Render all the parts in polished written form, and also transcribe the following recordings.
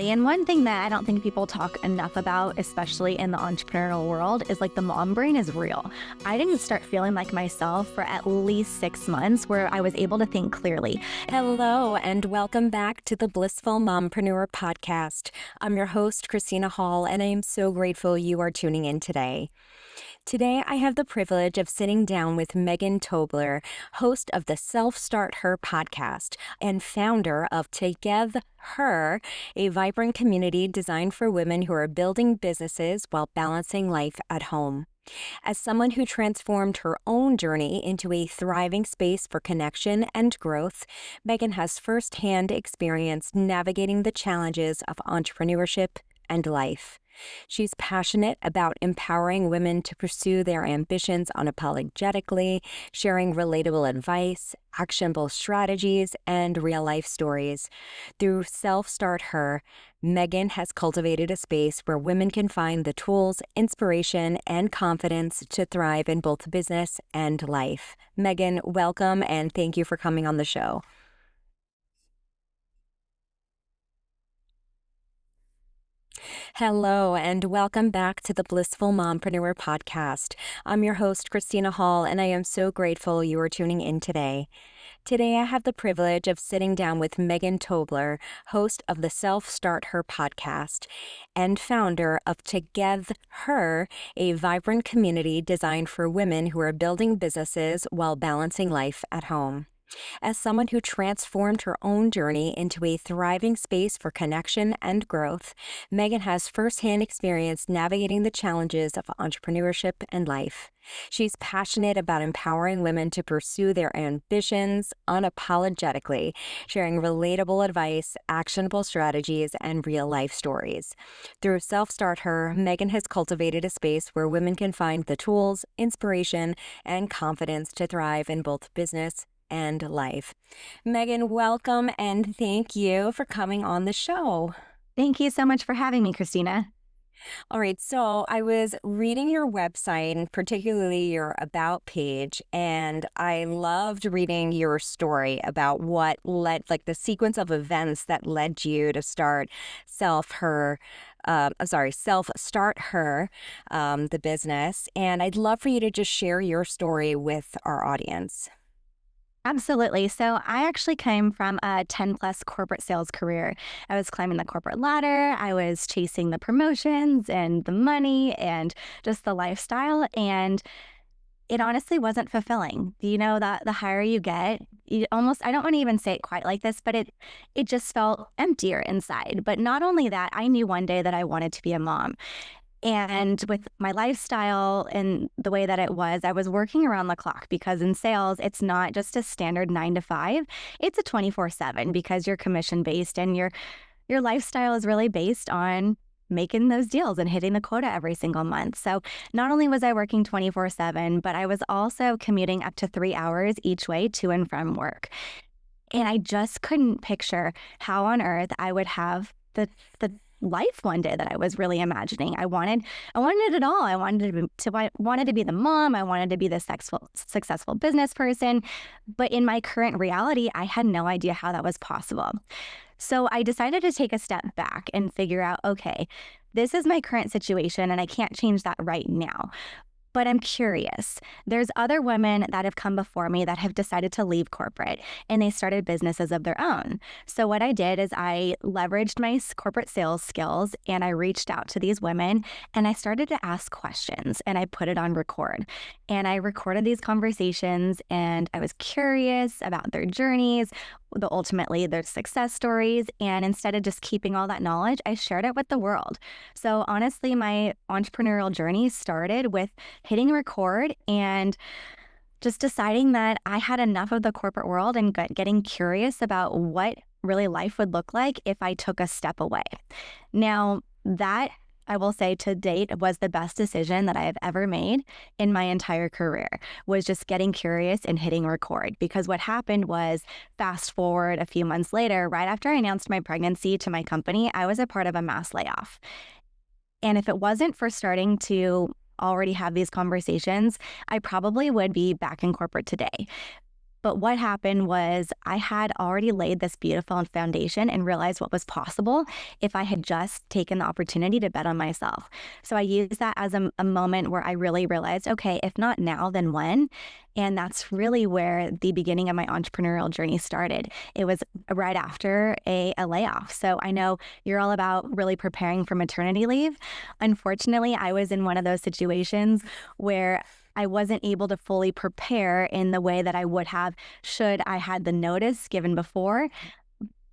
And one thing that I don't think people talk enough about, especially in the entrepreneurial world, is like the mom brain is real. I didn't start feeling like myself for at least 6 months where I was able to think clearly. Hello, and welcome back to the Blissful Mompreneur Podcast. I'm your host, Christina Hall, and I am so grateful you are tuning in today. Today, I have the privilege of sitting down with Megan Tobler, host of the Self StartHer podcast and founder of toddler, a vibrant community designed for women who are building businesses while balancing life at home. As someone who transformed her own journey into a thriving space for connection and growth, Megan has firsthand experience navigating the challenges of entrepreneurship and life. She's passionate about empowering women to pursue their ambitions unapologetically, sharing relatable advice, actionable strategies, and real-life stories. Through Self StartHer, Megan has cultivated a space where women can find the tools, inspiration, and confidence to thrive in both business and life. Megan, welcome, and thank you for coming on the show. Hello, and welcome back to the Blissful Mompreneur Podcast. I'm your host, Christina Hall, and I am so grateful you are tuning in today. Today, I have the privilege of sitting down with Megan Tobler, host of the Self StartHer podcast and founder of toddler, a vibrant community designed for women who are building businesses while balancing life at home. As someone who transformed her own journey into a thriving space for connection and growth, Megan has firsthand experience navigating the challenges of entrepreneurship and life. She's passionate about empowering women to pursue their ambitions unapologetically, sharing relatable advice, actionable strategies, and real-life stories. Through Self StartHer, Megan has cultivated a space where women can find the tools, inspiration, and confidence to thrive in both business and life. Megan, welcome, and thank you for coming on the show. Thank you so much for having me, Christina. All right, so I was reading your website and particularly your About page, and I loved reading your story about what led, like the sequence of events that led you to start Self StartHer, the business. And I'd love for you to just share your story with our audience. Absolutely. So I actually came from a 10 plus corporate sales career. I was climbing the corporate ladder. I was chasing the promotions and the money and just the lifestyle. And it honestly wasn't fulfilling. You know, that the higher you get, you almost, I don't want to even say it quite like this, but it just felt emptier inside. But not only that, I knew one day that I wanted to be a mom. And with my lifestyle and the way that it was, I was working around the clock because in sales, it's not just a standard 9 to 5. It's a 24/7 because you're commission based and your lifestyle is really based on making those deals and hitting the quota every single month. So not only was I working 24/7, but I was also commuting up to 3 hours each way to and from work. And I just couldn't picture how on earth I would have the life one day that I was really imagining. I wanted it all. I wanted to be the mom. I wanted to be the successful business person. But in my current reality, I had no idea how that was possible. So I decided to take a step back and figure out, okay, this is my current situation and I can't change that right now. But I'm curious. There's other women that have come before me that have decided to leave corporate and they started businesses of their own. So what I did is I leveraged my corporate sales skills and I reached out to these women and I started to ask questions and I put it on record. And I recorded these conversations and I was curious about their journeys, ultimately their success stories. And instead of just keeping all that knowledge, I shared it with the world. So honestly, my entrepreneurial journey started with hitting record and just deciding that I had enough of the corporate world and getting curious about what really life would look like if I took a step away. Now, that I will say to date was the best decision that I have ever made in my entire career, was just getting curious and hitting record. Because what happened was, fast forward a few months later, right after I announced my pregnancy to my company, I was a part of a mass layoff. And if it wasn't for starting to already have these conversations, I probably would be back in corporate today. But what happened was I had already laid this beautiful foundation and realized what was possible if I had just taken the opportunity to bet on myself. So I used that as a moment where I really realized, okay, if not now, then when? And that's really where the beginning of my entrepreneurial journey started. It was right after a layoff. So I know you're all about really preparing for maternity leave. Unfortunately, I was in one of those situations where I wasn't able to fully prepare in the way that I would have should I had the notice given before.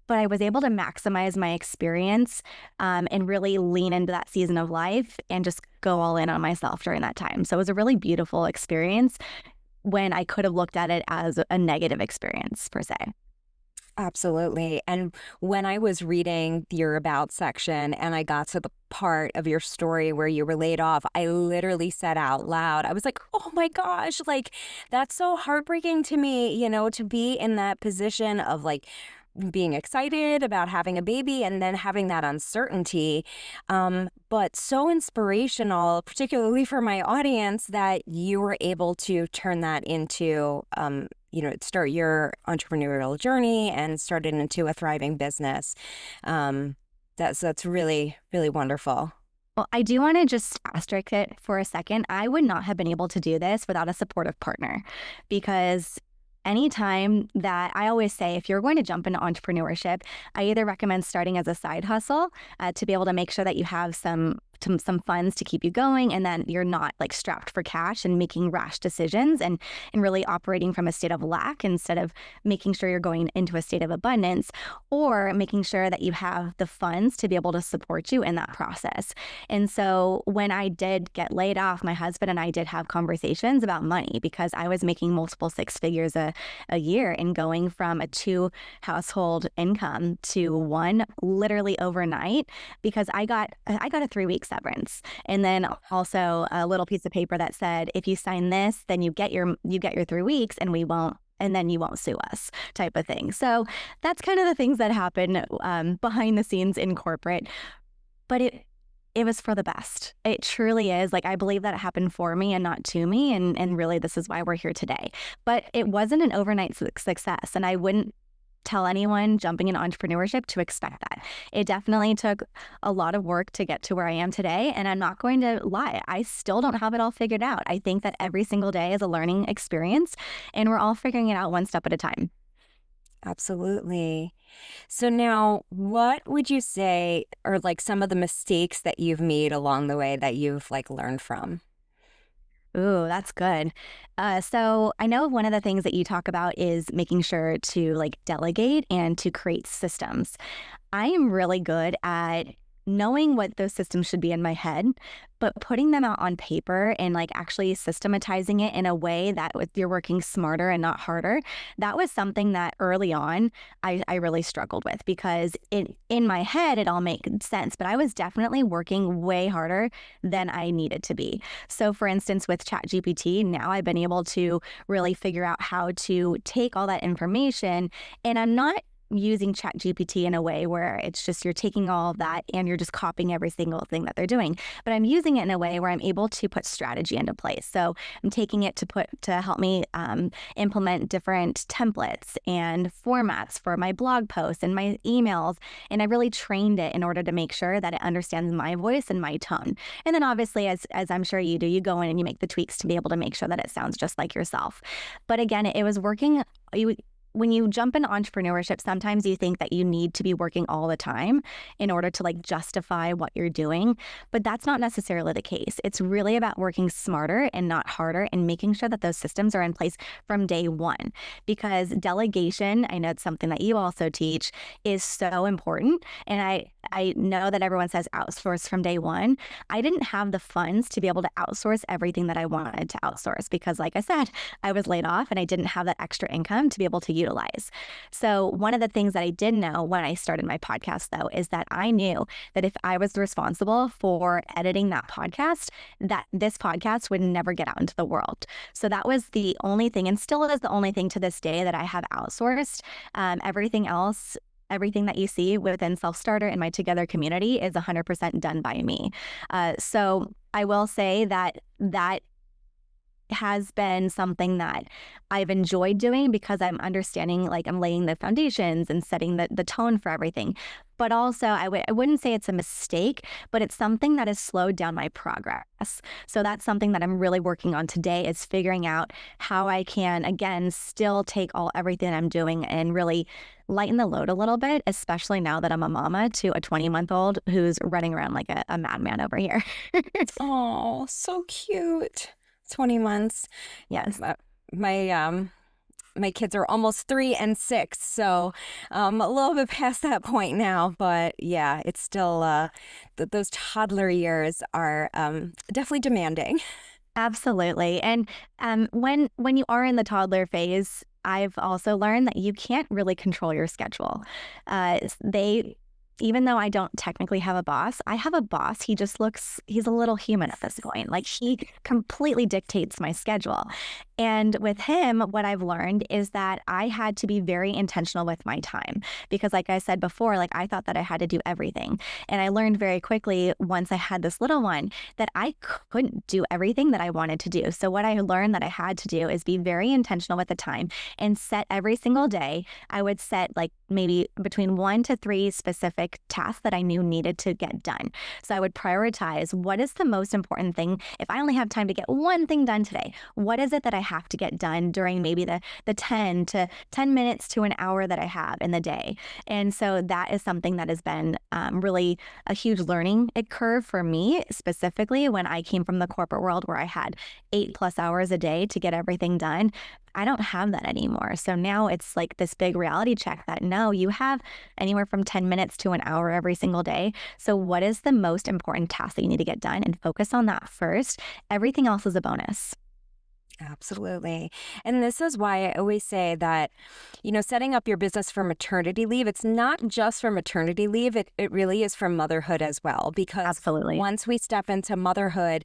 But I was able to maximize my experience and really lean into that season of life and just go all in on myself during that time. So it was a really beautiful experience when I could have looked at it as a negative experience per se. Absolutely. And when I was reading your about section and I got to the part of your story where you were laid off, I literally said out loud, I was like, oh my gosh, like that's so heartbreaking to me, to be in that position of like being excited about having a baby and then having that uncertainty. But so inspirational, particularly for my audience, that you were able to turn that into, start your entrepreneurial journey and start it into a thriving business. That's really, really wonderful. Well, I do want to just asterisk it for a second. I would not have been able to do this without a supportive partner, because anytime that I always say, if you're going to jump into entrepreneurship, I either recommend starting as a side hustle to be able to make sure that you have some funds to keep you going, and then you're not like strapped for cash and making rash decisions and really operating from a state of lack instead of making sure you're going into a state of abundance, or making sure that you have the funds to be able to support you in that process. And so when I did get laid off, my husband and I did have conversations about money, because I was making multiple six figures a year and going from a 2 household income to 1 literally overnight, because I got a 3-week severance, and then also a little piece of paper that said, if you sign this, then you get your 3 weeks, and then you won't sue us, type of thing. So that's kind of the things that happen behind the scenes in corporate, but it was for the best. It truly is. Like, I believe that it happened for me and not to me, and really this is why we're here today. But it wasn't an overnight success, and I wouldn't tell anyone jumping into entrepreneurship to expect that. It definitely took a lot of work to get to where I am today, and I'm not going to lie, I still don't have it all figured out. I think that every single day is a learning experience, and we're all figuring it out one step at a time. Absolutely. So now, what would you say are like some of the mistakes that you've made along the way that you've like learned from? Ooh, that's good. So I know one of the things that you talk about is making sure to like delegate and to create systems. I am really good at knowing what those systems should be in my head, but putting them out on paper and like actually systematizing it in a way that you're working smarter and not harder. That was something that early on I really struggled with, because in my head, it all made sense, but I was definitely working way harder than I needed to be. So for instance, with ChatGPT, now I've been able to really figure out how to take all that information, and I'm not using ChatGPT in a way where it's just you're taking all of that and you're just copying every single thing that they're doing. But I'm using it in a way where I'm able to put strategy into place. So I'm taking it to help me implement different templates and formats for my blog posts and my emails. And I really trained it in order to make sure that it understands my voice and my tone. And then obviously, as I'm sure you do, you go in and you make the tweaks to be able to make sure that it sounds just like yourself. But again, it was working. When you jump into entrepreneurship, sometimes you think that you need to be working all the time in order to like justify what you're doing, but that's not necessarily the case. It's really about working smarter and not harder, and making sure that those systems are in place from day one, because delegation, I know it's something that you also teach, is so important. And I know that everyone says outsource from day one. I didn't have the funds to be able to outsource everything that I wanted to outsource, because like I said, I was laid off and I didn't have that extra income to be able to utilize. So one of the things that I did know when I started my podcast, though, is that I knew that if I was responsible for editing that podcast, that this podcast would never get out into the world. So that was the only thing, and still is the only thing to this day, that I have outsourced. Everything else, everything that you see within Self StartHer and my Together community is 100% done by me. So I will say that has been something that I've enjoyed doing because I'm understanding, like I'm laying the foundations and setting the tone for everything. But also, I wouldn't say it's a mistake, but it's something that has slowed down my progress. So that's something that I'm really working on today, is figuring out how I can, again, still take everything I'm doing and really lighten the load a little bit, especially now that I'm a mama to a 20-month-old who's running around like a madman over here. Oh, so cute. 20 months. Yes. My my kids are almost 3 and 6, so a little bit past that point now. But yeah, it's still those toddler years are definitely demanding. Absolutely. And when you are in the toddler phase, I've also learned that you can't really control your schedule. Even though I don't technically have a boss, I have a boss. He's a little human at this point. Like, he completely dictates my schedule. And with him, what I've learned is that I had to be very intentional with my time because, like I said before, like I thought that I had to do everything. And I learned very quickly once I had this little one that I couldn't do everything that I wanted to do. So what I learned that I had to do is be very intentional with the time and set every single day. I would set like maybe between 1 to 3 specific tasks that I knew needed to get done. So I would prioritize what is the most important thing. If I only have time to get one thing done today, what is it that I have to get done during maybe the 10 minutes to an hour that I have in the day? And so that is something that has been really a huge learning curve for me, specifically when I came from the corporate world where I had 8+ hours a day to get everything done. I don't have that anymore. So now it's like this big reality check that no, you have anywhere from 10 minutes to an hour every single day. So what is the most important task that you need to get done, and focus on that first? Everything else is a bonus. Absolutely. And this is why I always say that, setting up your business for maternity leave, it's not just for maternity leave. It really is for motherhood as well, because Absolutely. once we step into motherhood,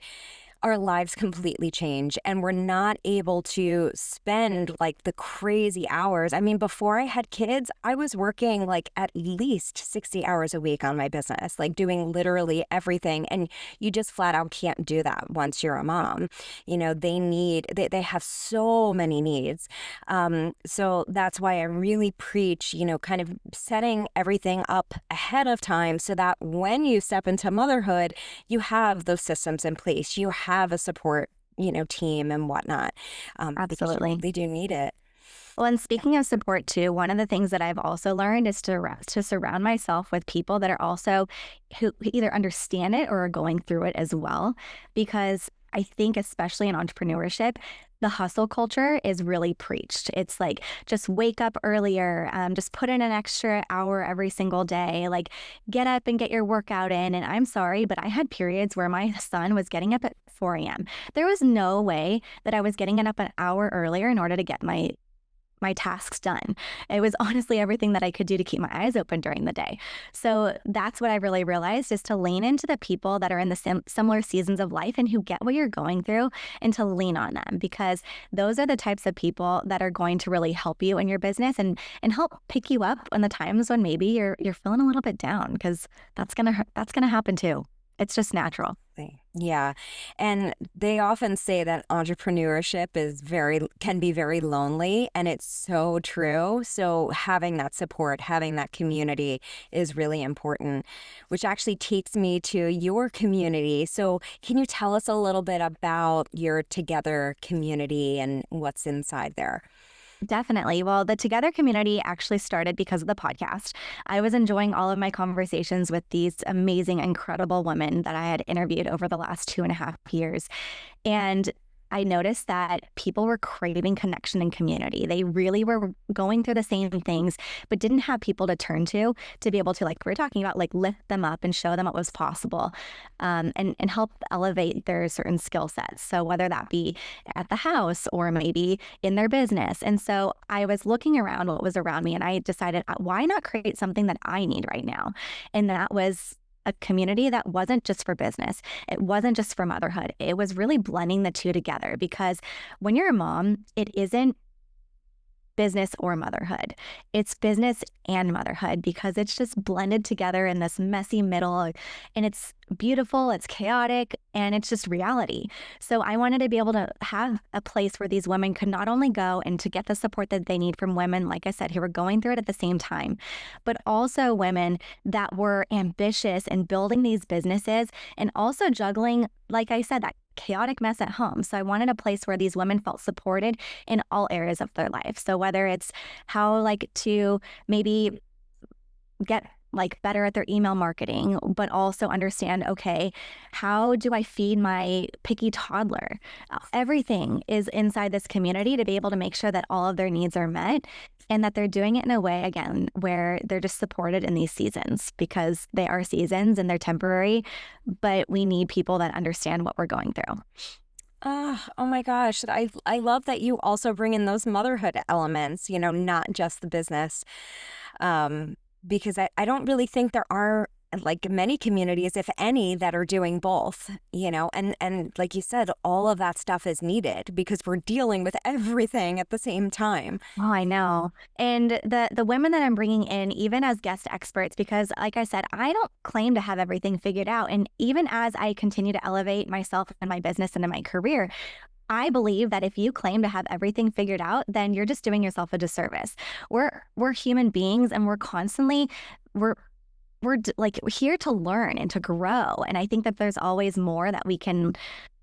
our lives completely change, and we're not able to spend like the crazy hours. I mean, before I had kids, I was working like at least 60 hours a week on my business, like doing literally everything. And you just flat out can't do that once you're a mom. They have so many needs. So that's why I really preach, kind of setting everything up ahead of time so that when you step into motherhood, you have those systems in place. You have a support, team and whatnot. Absolutely. They do need it. Well, and speaking of support too, one of the things that I've also learned is to surround myself with people that are also who either understand it or are going through it as well. Because I think, especially in entrepreneurship, the hustle culture is really preached. It's like, just wake up earlier, just put in an extra hour every single day, like get up and get your workout in. And I'm sorry, but I had periods where my son was getting up at 4 a.m. There was no way that I was getting up an hour earlier in order to get my tasks done. It was honestly everything that I could do to keep my eyes open during the day. So that's what I really realized, is to lean into the people that are in the similar seasons of life and who get what you're going through, and to lean on them, because those are the types of people that are going to really help you in your business and help pick you up in the times when maybe you're feeling a little bit down, because that's gonna happen too. It's just natural. Yeah. And they often say that entrepreneurship can be very lonely, and it's so true. So having that support, having that community is really important, which actually takes me to your community. So can you tell us a little bit about your Together community and what's inside there? Definitely. Well, the Together community actually started because of the podcast. I was enjoying all of my conversations with these amazing, incredible women that I had interviewed over the last 2.5 years. And I noticed that people were craving connection and community. They really were going through the same things, but didn't have people to turn to be able to, like we were talking about, like lift them up and show them what was possible, and help elevate their certain skill sets. So whether that be at the house or maybe in their business. And so I was looking around what was around me, and I decided, why not create something that I need right now? And that was a community that wasn't just for business. It wasn't just for motherhood. It was really blending the two together, because when you're a mom, it isn't business or motherhood. It's business and motherhood, because it's just blended together in this messy middle, and it's beautiful, it's chaotic, And it's just reality. So I wanted to be able to have a place where these women could not only go and to get the support that they need from women, like I said, who were going through it at the same time, but also women that were ambitious and building these businesses and also juggling, like I said, that chaotic mess at home. So I wanted a place where these women felt supported in all areas of their life. So whether it's how like to maybe get like better at their email marketing, but also understand, okay, how do I feed my picky toddler? Everything is inside this community to be able to make sure that all of their needs are met and that they're doing it in a way, again, where they're just supported in these seasons because they are seasons and they're temporary, but we need people that understand what we're going through. Oh my gosh. I love that you also bring in those motherhood elements, not just the business. Because I don't really think there are like many communities, if any, that are doing both, and like you said, all of that stuff is needed because we're dealing with everything at the same time. Oh, I know. And the women that I'm bringing in, even as guest experts, because like I said, I don't claim to have everything figured out. And even as I continue to elevate myself and my business and in my career, I believe that if you claim to have everything figured out, then you're just doing yourself a disservice. We're human beings, and we're constantly we're here to learn and to grow. And I think that there's always more that we can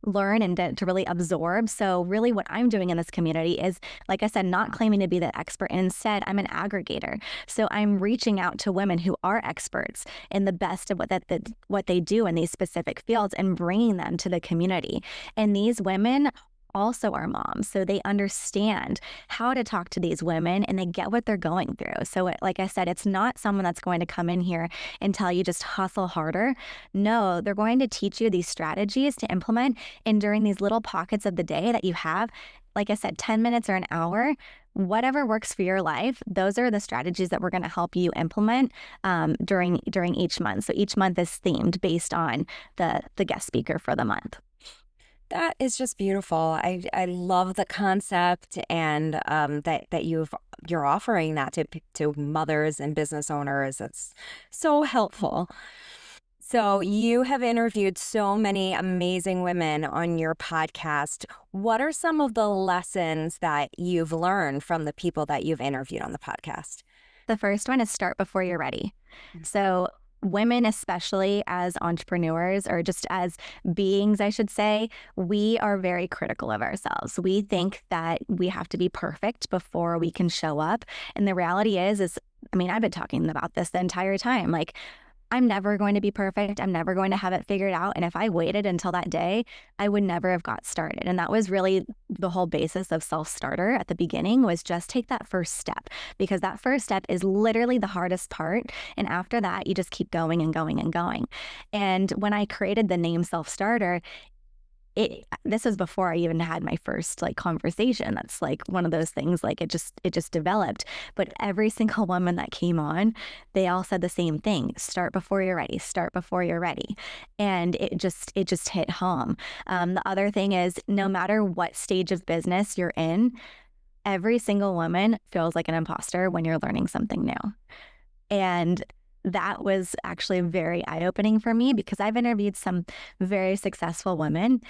learn and to really absorb. So really what I'm doing in this community is, like I said, not claiming to be the expert. And instead, I'm an aggregator. So I'm reaching out to women who are experts in the best of what they do in these specific fields and bringing them to the community. And these women also are moms, so they understand how to talk to these women and they get what they're going through. So like I said, it's not someone that's going to come in here and tell you just hustle harder. No, they're going to teach you these strategies to implement, and during these little pockets of the day that you have, like I said, 10 minutes or an hour, whatever works for your life, those are the strategies that we're going to help you implement during each month. So each month is themed based on the guest speaker for the month. That is just beautiful. I love the concept, and that you're offering that to mothers and business owners. It's so helpful. So you have interviewed so many amazing women on your podcast. What are some of the lessons that you've learned from the people that you've interviewed on the podcast? The first one is start before you're ready. So women, especially as entrepreneurs or just as beings, I should say, we are very critical of ourselves. We think that we have to be perfect before we can show up. And the reality is, I mean, I've been talking about this the entire time. Like, I'm never going to be perfect. I'm never going to have it figured out. And if I waited until that day, I would never have got started. And that was really the whole basis of Self StartHer at the beginning, was just take that first step, because that first step is literally the hardest part. And after that, you just keep going and going and going. And when I created the name Self StartHer, this was before I even had my first conversation. That's one of those things, it just developed. But every single woman that came on, they all said the same thing: start before you're ready, start before you're ready. And it just hit home. The other thing is, no matter what stage of business you're in, every single woman feels like an imposter when you're learning something new. And that was actually very eye-opening for me, because I've interviewed some very successful women,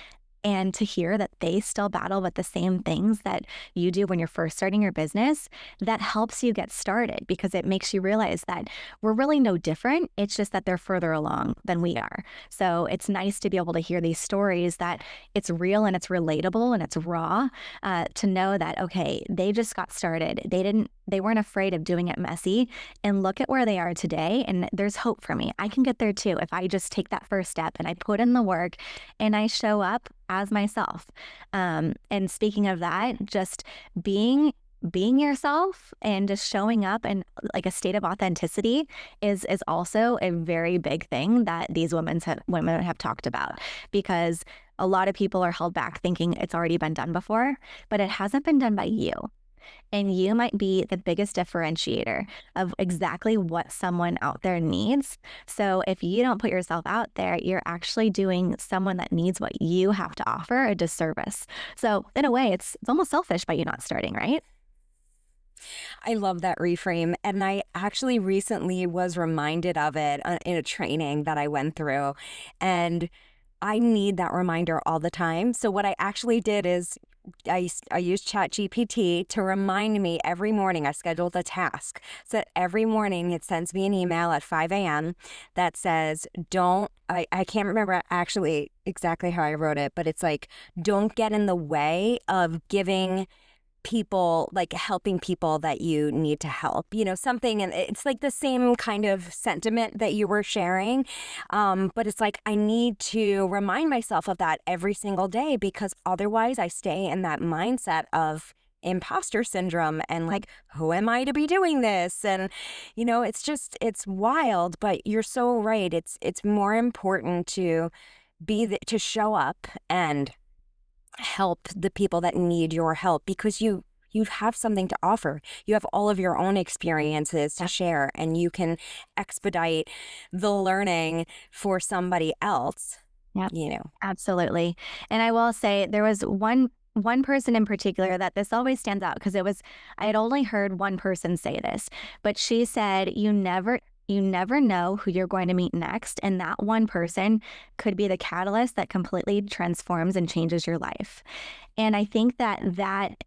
and to hear that they still battle with the same things that you do when you're first starting your business, that helps you get started, because it makes you realize that we're really no different. It's just that they're further along than we are. So it's nice to be able to hear these stories, that it's real and it's relatable and it's raw, to know that, okay, they just got started. They weren't afraid of doing it messy, and look at where they are today. And there's hope for me. I can get there too if I just take that first step and I put in the work and I show up as myself. And speaking of that, just being yourself and just showing up in a state of authenticity is also a very big thing that these women have talked about, because a lot of people are held back thinking it's already been done before, but it hasn't been done by you. And you might be the biggest differentiator of exactly what someone out there needs. So if you don't put yourself out there, you're actually doing someone that needs what you have to offer a disservice. So in a way, it's almost selfish by you not starting, right? I love that reframe. And I actually recently was reminded of it in a training that I went through. And I need that reminder all the time. So what I actually did is I used ChatGPT to remind me every morning. I scheduled a task so that every morning it sends me an email at 5 a.m. that says, I can't remember actually exactly how I wrote it, but it's like, don't get in the way of giving people, like helping people that you need to help, something. And it's like the same kind of sentiment that you were sharing. But it's like, I need to remind myself of that every single day, because otherwise I stay in that mindset of imposter syndrome and like, who am I to be doing this? And, it's wild, but you're so right. It's more important to to show up and help the people that need your help, because you have something to offer. You have all of your own experiences to share, and you can expedite the learning for somebody else. Yeah, absolutely. And I will say there was one person in particular that this always stands out, because I had only heard one person say this, but she said, you never know who you're going to meet next. And that one person could be the catalyst that completely transforms and changes your life. And I think that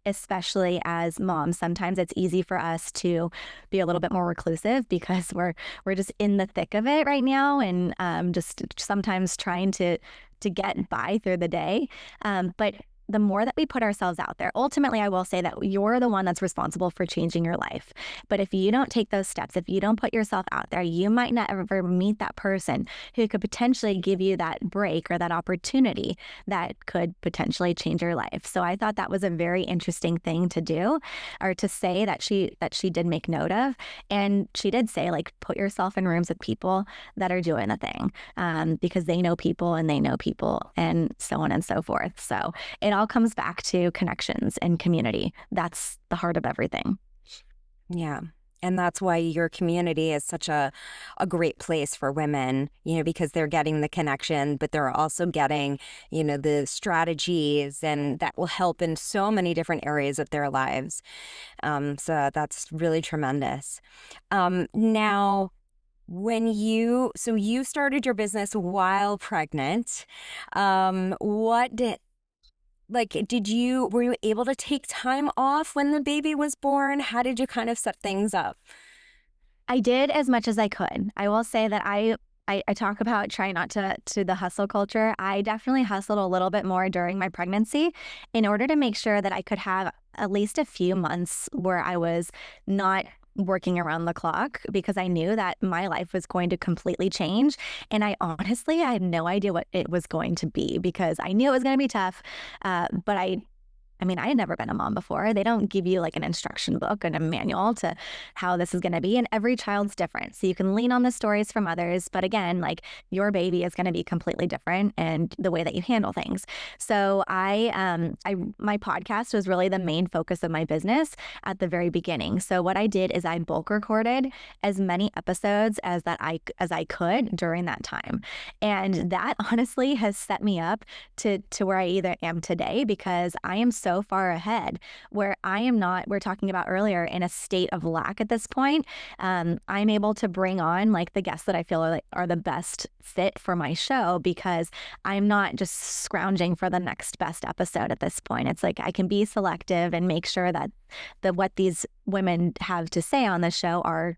especially as moms, sometimes it's easy for us to be a little bit more reclusive, because we're just in the thick of it right now, and just sometimes trying to get by through the day. But the more that we put ourselves out there, ultimately, I will say that you're the one that's responsible for changing your life. But if you don't take those steps, if you don't put yourself out there, you might not ever meet that person who could potentially give you that break or that opportunity that could potentially change your life. So I thought that was a very interesting thing to do, or to say that she did make note of. And she did say, like, put yourself in rooms with people that are doing the thing, because they know people and they know people, and so on and so forth. So it all comes back to connections and community. That's the heart of everything. Yeah. And that's why your community is such a great place for women, because they're getting the connection, but they're also getting, the strategies, and that will help in so many different areas of their lives. So that's really tremendous. Now, you started your business while pregnant, were you able to take time off when the baby was born? How did you kind of set things up? I did as much as I could. I will say that I talk about trying not to the hustle culture. I definitely hustled a little bit more during my pregnancy in order to make sure that I could have at least a few months where I was not working around the clock, because I knew that my life was going to completely change. And I had no idea what it was going to be, because I knew it was going to be tough. But I had never been a mom before. They don't give you like an instruction book and a manual to how this is going to be. And every child's different. So you can lean on the stories from others. But again, like, your baby is going to be completely different, and the way that you handle things. So my podcast was really the main focus of my business at the very beginning. So what I did is I bulk recorded as many episodes as I could during that time. And that honestly has set me up to where I either am today, because I am so far ahead, where I am not, we're talking about earlier, in a state of lack at this point. I'm able to bring on like the guests that I feel are the best fit for my show, because I'm not just scrounging for the next best episode at this point. It's like I can be selective and make sure that what these women have to say on the show are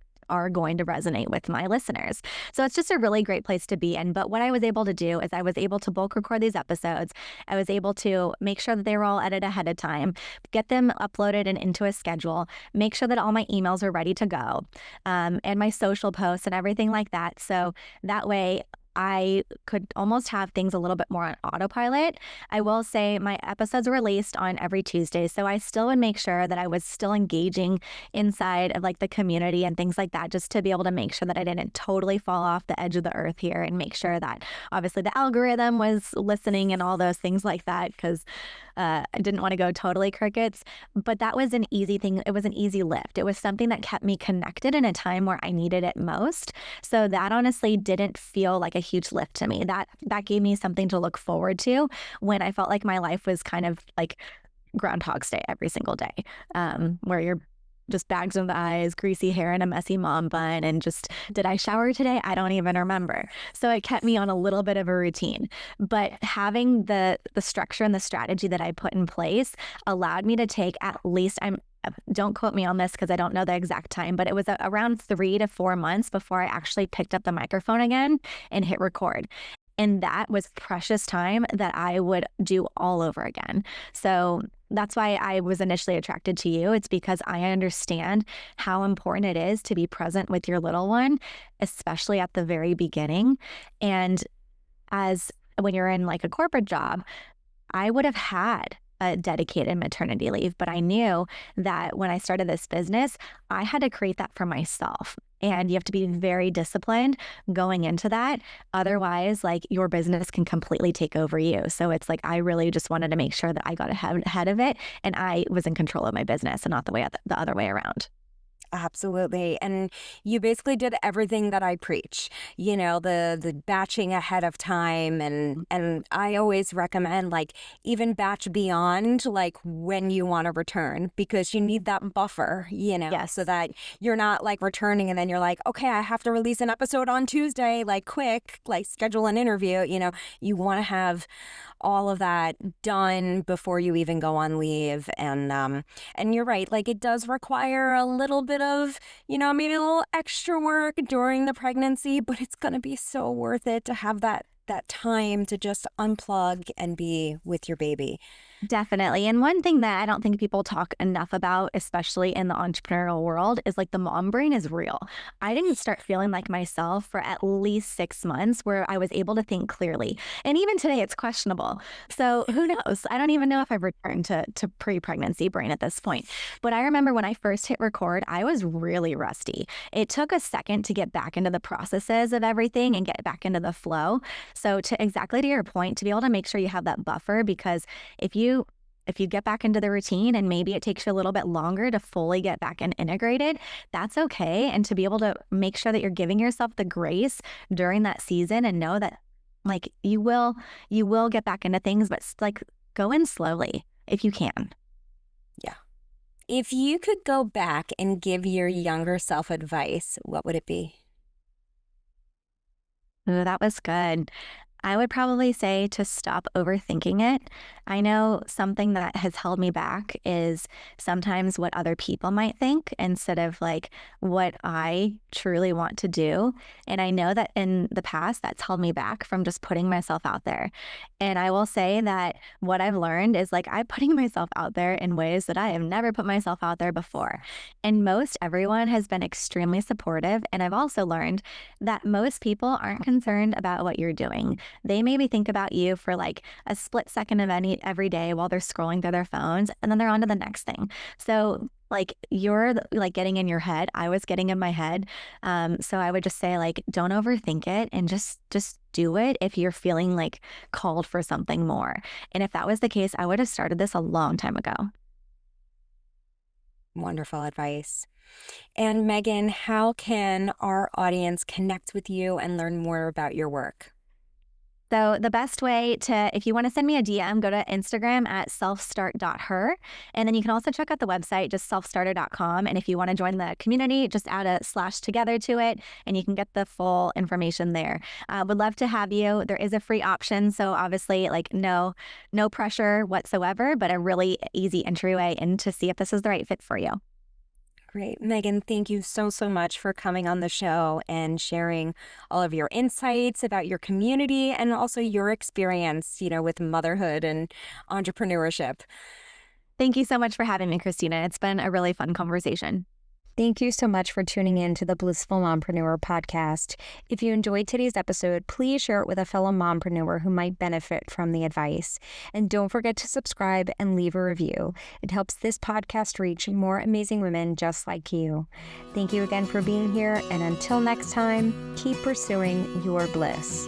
going to resonate with my listeners. So it's just a really great place to be in. But what I was able to do is I was able to bulk record these episodes. I was able to make sure that they were all edited ahead of time, get them uploaded and into a schedule, make sure that all my emails are ready to go, and my social posts and everything like that. So that way I could almost have things a little bit more on autopilot. I will say my episodes were released on every Tuesday, so I still would make sure that I was still engaging inside of like the community and things like that, just to be able to make sure that I didn't totally fall off the edge of the earth here, and make sure that obviously the algorithm was listening and all those things like that, because I didn't want to go totally crickets. But that was an easy thing. It was an easy lift. It was something that kept me connected in a time where I needed it most. So that honestly didn't feel like a huge lift to me. That gave me something to look forward to when I felt like my life was kind of like Groundhog's Day every single day, where you're just bags under the eyes, greasy hair, and a messy mom bun. And just, did I shower today? I don't even remember. So it kept me on a little bit of a routine. But having the structure and the strategy that I put in place allowed me to take at least, don't quote me on this because I don't know the exact time, but it was around 3 to 4 months before I actually picked up the microphone again and hit record. And that was precious time that I would do all over again. So that's why I was initially attracted to you. It's because I understand how important it is to be present with your little one, especially at the very beginning. And when you're in like a corporate job, I would have had a dedicated maternity leave, but I knew that when I started this business, I had to create that for myself. And you have to be very disciplined going into that. Otherwise, like, your business can completely take over you. So it's like, I really just wanted to make sure that I got ahead of it and I was in control of my business and not the other way around. Absolutely. And you basically did everything that I preach, the batching ahead of time. And I always recommend, like, even batch beyond, like, when you want to return, because you need that buffer, Yes. so that you're not like returning and then you're like, okay, I have to release an episode on Tuesday, like, quick, like, schedule an interview. You want to have all of that done before you even go on leave. And you're right, like, it does require a little bit of, maybe a little extra work during the pregnancy, but it's going to be so worth it to have that time to just unplug and be with your baby. Definitely. And one thing that I don't think people talk enough about, especially in the entrepreneurial world, is like the mom brain is real. I didn't start feeling like myself for at least 6 months where I was able to think clearly. And even today, it's questionable. So who knows? I don't even know if I've returned to pre-pregnancy brain at this point. But I remember when I first hit record, I was really rusty. It took a second to get back into the processes of everything and get back into the flow. So exactly to your point, to be able to make sure you have that buffer, because if you get back into the routine and maybe it takes you a little bit longer to fully get back and integrated, that's okay. And to be able to make sure that you're giving yourself the grace during that season and know that, like, you will get back into things, but like, go in slowly if you can. Yeah. If you could go back and give your younger self advice, what would it be? Ooh, that was good. I would probably say to stop overthinking it. I know something that has held me back is sometimes what other people might think instead of like what I truly want to do. And I know that in the past, that's held me back from just putting myself out there. And I will say that what I've learned is, like, I'm putting myself out there in ways that I have never put myself out there before. And most everyone has been extremely supportive. And I've also learned that most people aren't concerned about what you're doing. They maybe think about you for like a split second of every day while they're scrolling through their phones, and then they're on to the next thing. So like, you're like getting in your head. I was getting in my head. So I would just say, like, don't overthink it and just do it if you're feeling like called for something more. And if that was the case, I would have started this a long time ago. Wonderful advice. And Megan, how can our audience connect with you and learn more about your work? So the best way if you want to send me a DM, go to Instagram at self-start.her. And then you can also check out the website, just selfstarter.com. And if you want to join the community, just add a /together to it, and you can get the full information there. Would love to have you. There is a free option. So obviously, like, no pressure whatsoever, but a really easy entryway in to see if this is the right fit for you. Great. Megan, thank you so much for coming on the show and sharing all of your insights about your community and also your experience, with motherhood and entrepreneurship. Thank you so much for having me, Christina. It's been a really fun conversation. Thank you so much for tuning in to the Blissful Mompreneur Podcast. If you enjoyed today's episode, please share it with a fellow mompreneur who might benefit from the advice. And don't forget to subscribe and leave a review. It helps this podcast reach more amazing women just like you. Thank you again for being here, and until next time, keep pursuing your bliss.